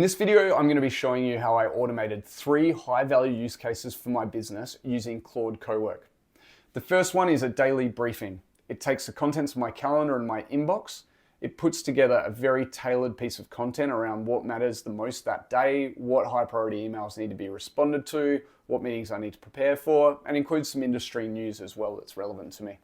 In this video, I'm going to be showing you how I automated 3 high-value use cases for my business using Claude Cowork. The first one is a daily briefing. It takes the contents of my calendar and my inbox. It puts together a very tailored piece of content around what matters the most that day, what high-priority emails need to be responded to, what meetings I need to prepare for, and includes some industry news as well that's relevant to me.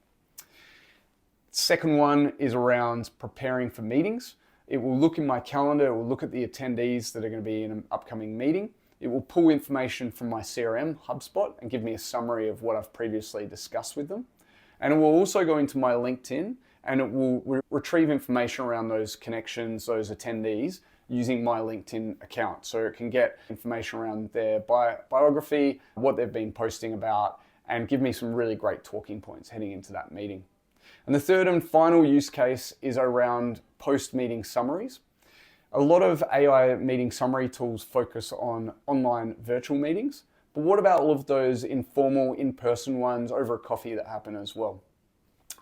Second one is around preparing for meetings. It will look in my calendar, it will look at the attendees that are going to be in an upcoming meeting. It will pull information from my CRM, HubSpot, and give me a summary of what I've previously discussed with them. And it will also go into my LinkedIn and it will retrieve information around those connections, those attendees, using my LinkedIn account. So it can get information around their biography, what they've been posting about, and give me some really great talking points heading into that meeting. And the third and final use case is around post-meeting summaries. A lot of AI meeting summary tools focus on online virtual meetings, but what about all of those informal, in-person ones over a coffee that happen as well?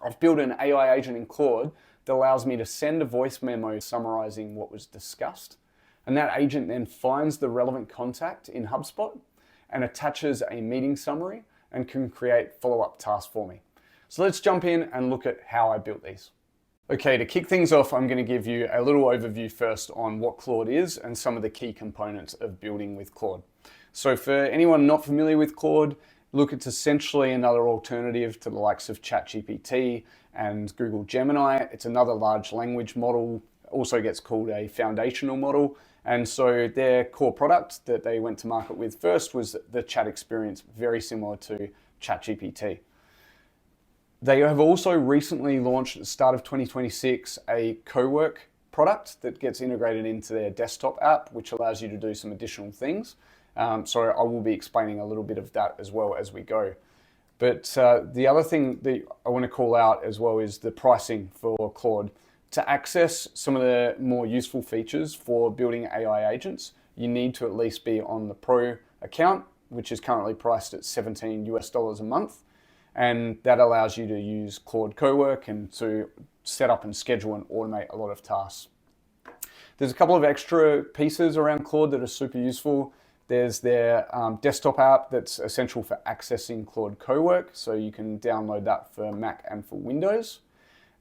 I've built an AI agent in Claude that allows me to send a voice memo summarizing what was discussed, and that agent then finds the relevant contact in HubSpot and attaches a meeting summary and can create follow-up tasks for me. So let's jump in and look at how I built these. Okay, to kick things off, I'm going to give you a little overview first on what Claude is and some of the key components of building with Claude. So for anyone not familiar with Claude, look, it's essentially another alternative to the likes of ChatGPT and Google Gemini. It's another large language model, also gets called a foundational model. And so their core product that they went to market with first was the chat experience, very similar to ChatGPT. They have also recently launched at the start of 2026 a Cowork product that gets integrated into their desktop app, which allows you to do some additional things. So I will be explaining a little bit of that as well as we go. But the other thing that I want to call out as well is the pricing for Claude. To access some of the more useful features for building AI agents, you need to at least be on the Pro account, which is currently priced at $17 a month. And that allows you to use Claude Cowork and to set up and schedule and automate a lot of tasks. There's a couple of extra pieces around Claude that are super useful. There's their desktop app that's essential for accessing Claude Cowork, so you can download that for Mac and for Windows.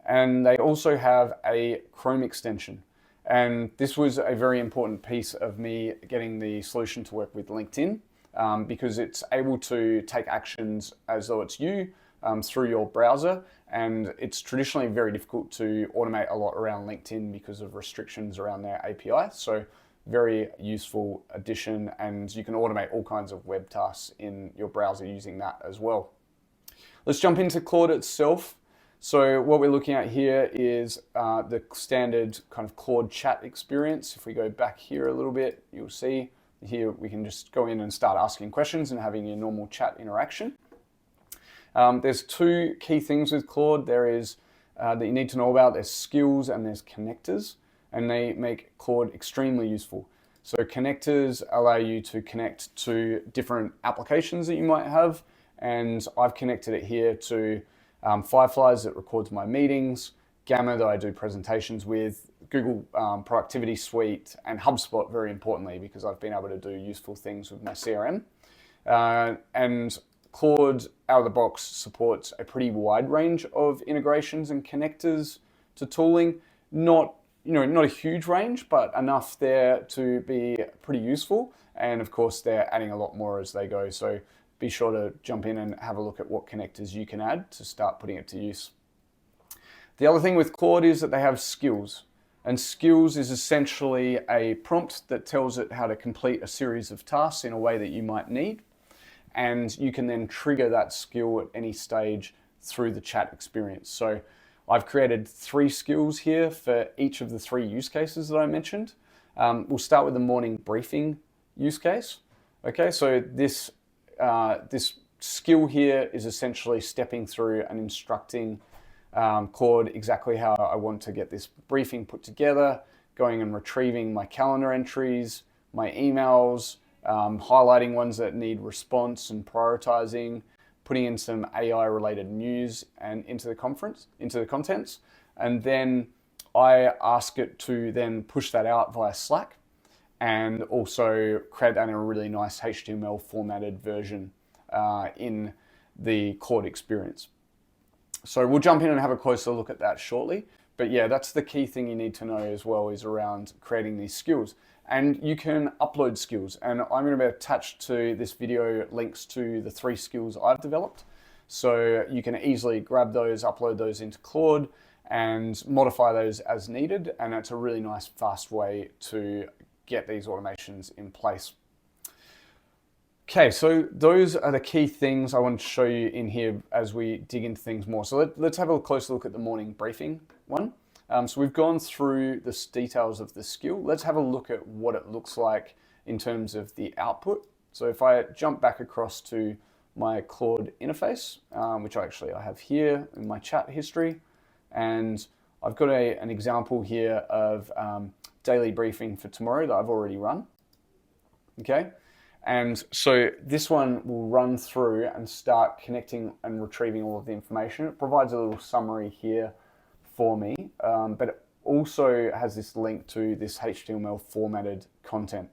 And they also have a Chrome extension. And this was a very important piece of me getting the solution to work with LinkedIn. Because it's able to take actions as though it's you through your browser, and it's traditionally very difficult to automate a lot around LinkedIn because of restrictions around their API. So very useful addition, and you can automate all kinds of web tasks in your browser using that as well. Let's jump into Claude itself. So what we're looking at here is the standard kind of Claude chat experience. If we go back here a little bit, you'll see here we can just go in and start asking questions and having your normal chat interaction. There's 2 key things with Claude. There is that you need to know about. There's skills and there's connectors, and they make Claude extremely useful. So connectors allow you to connect to different applications that you might have, and I've connected it here to Fireflies that records my meetings, Gamma that I do presentations with, Google Productivity Suite, and HubSpot, very importantly, because I've been able to do useful things with my CRM. And Claude, out of the box, supports a pretty wide range of integrations and connectors to tooling. Not a huge range, but enough there to be pretty useful. And of course, they're adding a lot more as they go. So be sure to jump in and have a look at what connectors you can add to start putting it to use. The other thing with Claude is that they have skills. And skills is essentially a prompt that tells it how to complete a series of tasks in a way that you might need. And you can then trigger that skill at any stage through the chat experience. So I've created 3 skills here for each of the 3 use cases that I mentioned. We'll start with the morning briefing use case. Okay, so this skill here is essentially stepping through and instructing Claude exactly how I want to get this briefing put together, going and retrieving my calendar entries, my emails, highlighting ones that need response and prioritizing, putting in some AI related news and into the contents. And then I ask it to then push that out via Slack. and also create that in a really nice HTML formatted version in the Claude experience. So we'll jump in and have a closer look at that shortly. But yeah, that's the key thing you need to know as well, is around creating these skills. And you can upload skills, and I'm going to be attached to this video links to the 3 skills I've developed. So you can easily grab those, upload those into Claude, and modify those as needed. And that's a really nice, fast way to get these automations in place. Okay, so those are the key things I want to show you in here as we dig into things more. So let's have a closer look at the morning briefing one. So we've gone through the details of the skill. Let's have a look at what it looks like in terms of the output. So if I jump back across to my Claude interface, which I have here in my chat history, and I've got an example here of daily briefing for tomorrow that I've already run. Okay. And so this one will run through and start connecting and retrieving all of the information. It provides a little summary here for me, but it also has this link to this HTML formatted content.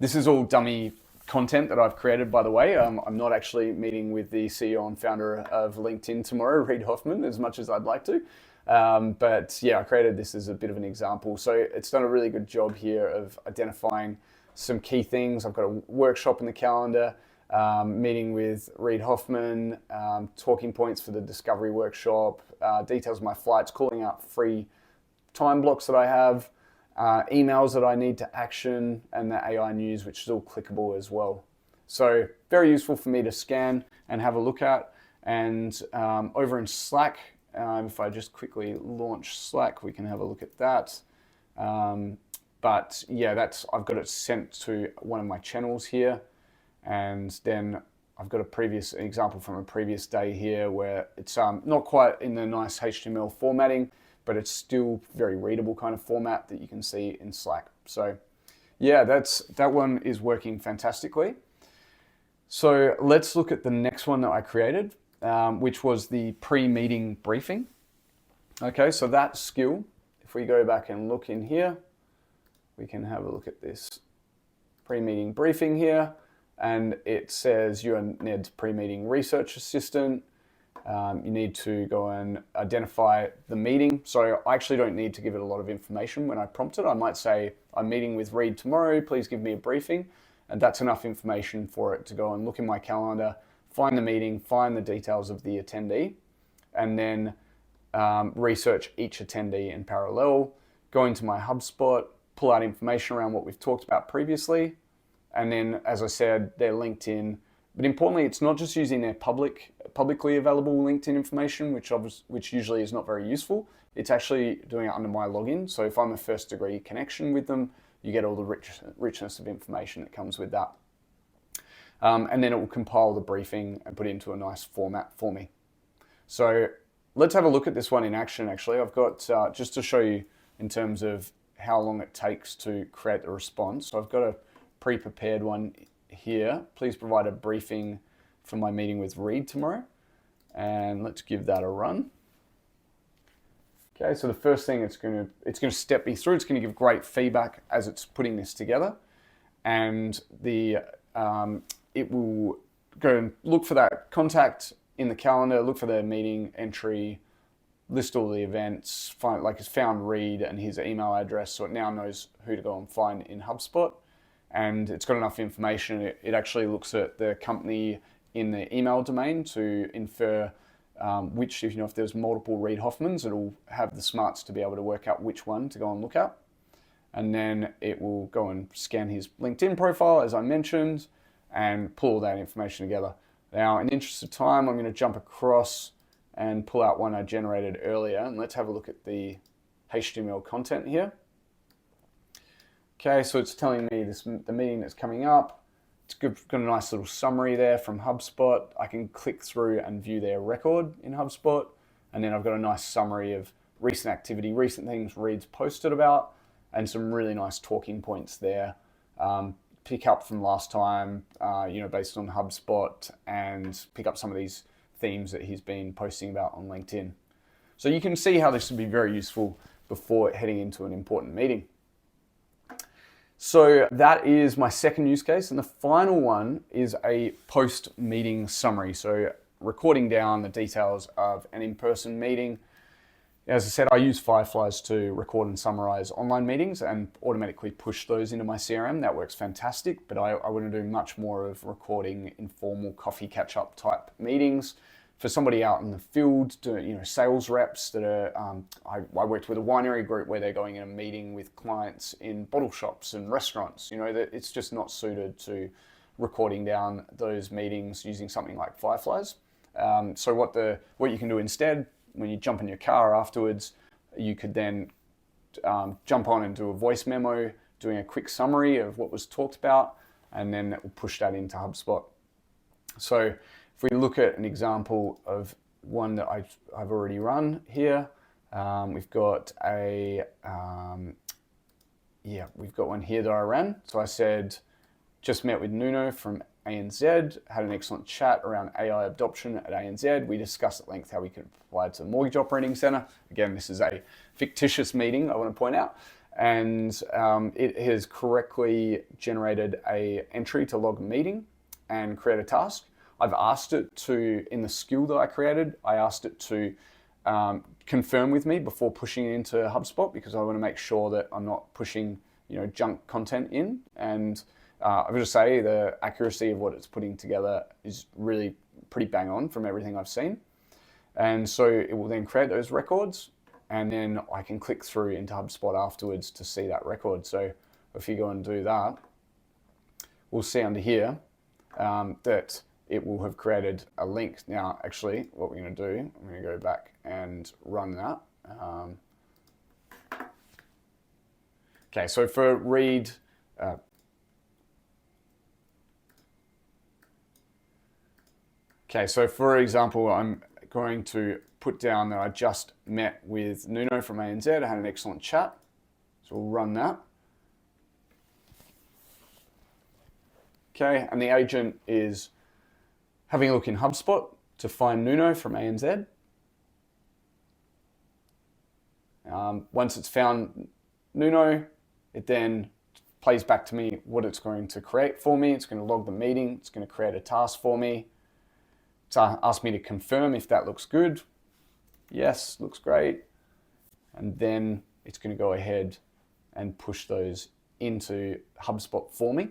This is all dummy content that I've created, by the way. I'm not actually meeting with the CEO and founder of LinkedIn tomorrow, Reid Hoffman, as much as I'd like to. But yeah, I created this as a bit of an example. So it's done a really good job here of identifying some key things. I've got a workshop in the calendar, meeting with Reid Hoffman, talking points for the discovery workshop, details of my flights, calling out free time blocks that I have, emails that I need to action, and the AI news, which is all clickable as well. So very useful for me to scan and have a look at. And over in Slack, if I just quickly launch Slack, we can have a look at that. But yeah, I've got it sent to one of my channels here, and then I've got an example from a previous day here where it's not quite in the nice HTML formatting, but it's still very readable kind of format that you can see in Slack. So yeah, that one is working fantastically. So let's look at the next one that I created, which was the pre-meeting briefing. Okay, so that skill, if we go back and look in here, we can have a look at this pre-meeting briefing here, and it says you're Ned's pre-meeting research assistant. You need to go and identify the meeting. So I actually don't need to give it a lot of information when I prompt it. I might say, I'm meeting with Reid tomorrow, please give me a briefing. And that's enough information for it to go and look in my calendar, find the meeting, find the details of the attendee, and then research each attendee in parallel, go into my HubSpot, pull out information around what we've talked about previously. And then, as I said, their LinkedIn. But importantly, it's not just using their publicly available LinkedIn information, which usually is not very useful. It's actually doing it under my login. So if I'm a first degree connection with them, you get all the richness of information that comes with that. And then it will compile the briefing and put it into a nice format for me. So let's have a look at this one in action, actually. I've got, just to show you in terms of how long it takes to create the response. So I've got a pre-prepared one here. Please provide a briefing for my meeting with Reid tomorrow. And let's give that a run. Okay, so the first thing it's going to step me through. It's going to give great feedback as it's putting this together, and it will go and look for that contact in the calendar, look for their meeting entry, list all the events, it's found Reid and his email address, so it now knows who to go and find in HubSpot, and it's got enough information. It actually looks at the company in the email domain to infer if there's multiple Reid Hoffmans, it'll have the smarts to be able to work out which one to go and look at. And then it will go and scan his LinkedIn profile, as I mentioned, and pull all that information together. Now, in the interest of time, I'm going to jump across and pull out one I generated earlier, and let's have a look at the HTML content here. Okay, so it's telling me the meeting that's coming up. It's got a nice little summary there from HubSpot. I can click through and view their record in HubSpot. And then I've got a nice summary of recent activity, recent things Reid's posted about, and some really nice talking points there. Pick up from last time, based on HubSpot, and pick up some of these themes that he's been posting about on LinkedIn. So you can see how this would be very useful before heading into an important meeting. So that is my second use case. And the final one is a post-meeting summary. So recording down the details of an in-person meeting. As I said, I use Fireflies to record and summarize online meetings and automatically push those into my CRM. That works fantastic, but I want to do much more of recording informal coffee catch-up type meetings for somebody out in the field, sales reps that are, I worked with a winery group where they're going in a meeting with clients in bottle shops and restaurants. That it's just not suited to recording down those meetings using something like Fireflies. So what you can do instead, when you jump in your car afterwards, you could then jump on and do a voice memo, doing a quick summary of what was talked about, and then it will push that into HubSpot. So if we look at an example of one that I've already run here, we've got one here that I ran. So I said, just met with Nuno from ANZ, had an excellent chat around AI adoption at ANZ. We discussed at length how we could apply it to the Mortgage Operating Centre. Again, this is a fictitious meeting, I want to point out. And it has correctly generated an entry to log a meeting and create a task. I've asked it to, in the skill that I created, I asked it to confirm with me before pushing it into HubSpot, because I want to make sure that I'm not pushing junk content in. And I would just say the accuracy of what it's putting together is really pretty bang on from everything I've seen. And so it will then create those records, and then I can click through into HubSpot afterwards to see that record. So if you go and do that, we'll see under here that it will have created a link. Now, actually, what we're going to do, I'm going to go back and run that. Okay, so for read, so for example, I'm going to put down that I just met with Nuno from ANZ. I had an excellent chat. So we'll run that. Okay, and the agent is having a look in HubSpot to find Nuno from ANZ. Once it's found Nuno, it then plays back to me what it's going to create for me. It's going to log the meeting. It's going to create a task for me. It's asked me to confirm if that looks good. Yes, looks great. And then it's going to go ahead and push those into HubSpot for me.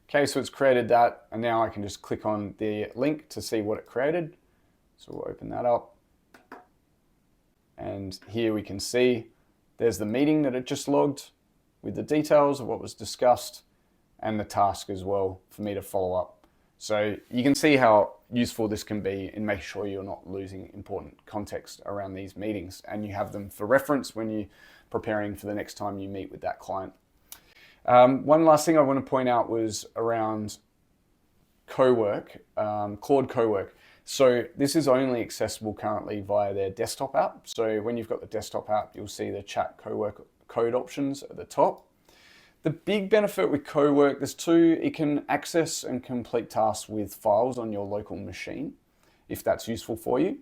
Okay, so it's created that, and now I can just click on the link to see what it created. So we'll open that up. And here we can see there's the meeting that it just logged with the details of what was discussed and the task as well for me to follow up. So you can see how useful this can be in making sure you're not losing important context around these meetings, and you have them for reference when you're preparing for the next time you meet with that client. One last thing I want to point out was around Cowork, Claude Cowork. So this is only accessible currently via their desktop app. So when you've got the desktop app, you'll see the chat Cowork code options at the top. The big benefit with Cowork, there's two. It can access and complete tasks with files on your local machine, if that's useful for you.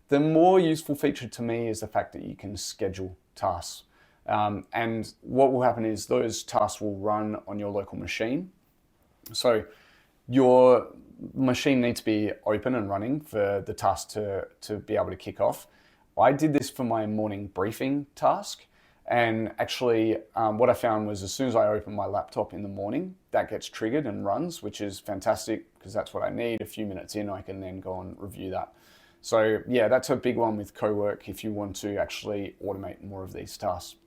The more useful feature to me is the fact that you can schedule tasks. And what will happen is those tasks will run on your local machine. So your machine needs to be open and running for the task to be able to kick off. I did this for my morning briefing task. And actually, what I found was as soon as I open my laptop in the morning, that gets triggered and runs, which is fantastic because that's what I need. A few minutes in, I can then go and review that. So yeah, that's a big one with Cowork if you want to actually automate more of these tasks.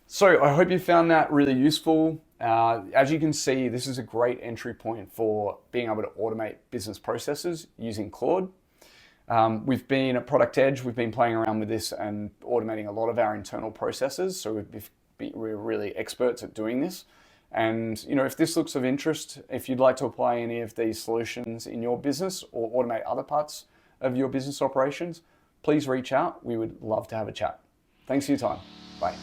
So I hope you found that really useful. As you can see, this is a great entry point for being able to automate business processes using Claude. We've been at Product Edge, we've been playing around with this and automating a lot of our internal processes. So we're really experts at doing this. And if this looks of interest, if you'd like to apply any of these solutions in your business or automate other parts of your business operations, please reach out. We would love to have a chat. Thanks for your time. Bye.